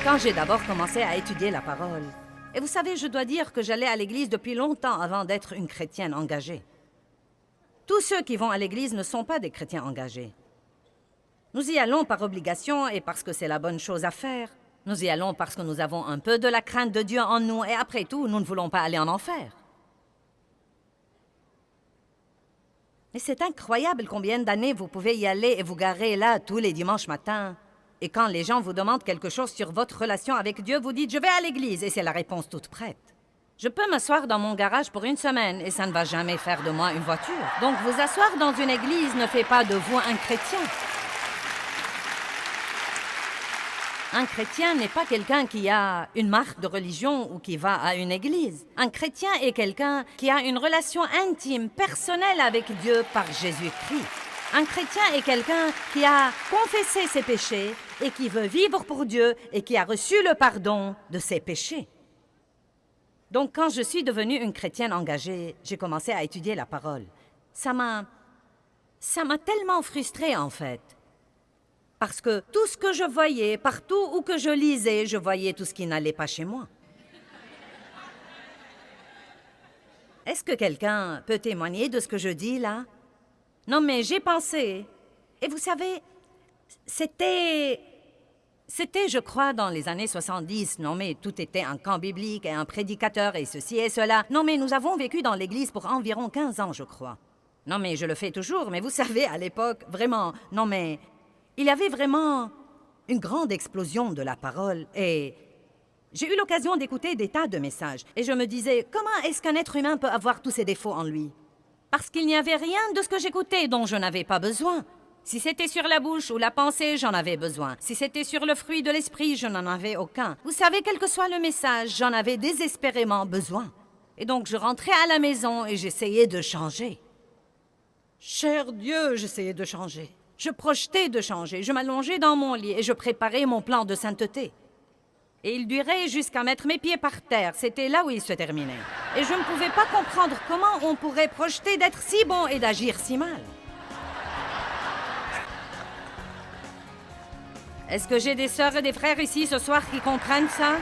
quand j'ai d'abord commencé à étudier la parole. Et vous savez, je dois dire que j'allais à l'église depuis longtemps avant d'être une chrétienne engagée. Tous ceux qui vont à l'église ne sont pas des chrétiens engagés. Nous y allons par obligation et parce que c'est la bonne chose à faire. Nous y allons parce que nous avons un peu de la crainte de Dieu en nous et après tout, nous ne voulons pas aller en enfer. Mais c'est incroyable combien d'années vous pouvez y aller et vous garer là tous les dimanches matins. Et quand les gens vous demandent quelque chose sur votre relation avec Dieu, vous dites « Je vais à l'église » et c'est la réponse toute prête. Je peux m'asseoir dans mon garage pour une semaine et ça ne va jamais faire de moi une voiture. Donc vous asseoir dans une église ne fait pas de vous un chrétien. Un chrétien n'est pas quelqu'un qui a une marque de religion ou qui va à une église. Un chrétien est quelqu'un qui a une relation intime, personnelle avec Dieu par Jésus-Christ. Un chrétien est quelqu'un qui a confessé ses péchés et qui veut vivre pour Dieu et qui a reçu le pardon de ses péchés. Donc, quand je suis devenue une chrétienne engagée, j'ai commencé à étudier la parole. Ça m'a tellement frustrée, en fait. Parce que tout ce que je voyais, partout où que je lisais, je voyais tout ce qui n'allait pas chez moi. Est-ce que quelqu'un peut témoigner de ce que je dis, là? Non, mais j'ai pensé. Et vous savez, c'était, je crois, dans les années 70. Non, mais tout était un camp biblique et un prédicateur et ceci et cela. Non, mais nous avons vécu dans l'Église pour environ 15 ans, je crois. Non, mais je le fais toujours, mais vous savez, à l'époque, vraiment, non, mais il y avait vraiment une grande explosion de la parole et j'ai eu l'occasion d'écouter des tas de messages. Et je me disais, comment est-ce qu'un être humain peut avoir tous ses défauts en lui? Parce qu'il n'y avait rien de ce que j'écoutais dont je n'avais pas besoin. Si c'était sur la bouche ou la pensée, j'en avais besoin. Si c'était sur le fruit de l'esprit, je n'en avais aucun. Vous savez, quel que soit le message, j'en avais désespérément besoin. Et donc, je rentrais à la maison et j'essayais de changer. Cher Dieu, j'essayais de changer. Je projetais de changer. Je m'allongeais dans mon lit et je préparais mon plan de sainteté. Et il durait jusqu'à mettre mes pieds par terre. C'était là où il se terminait. Et je ne pouvais pas comprendre comment on pourrait projeter d'être si bon et d'agir si mal. Est-ce que j'ai des sœurs et des frères ici ce soir qui comprennent ça?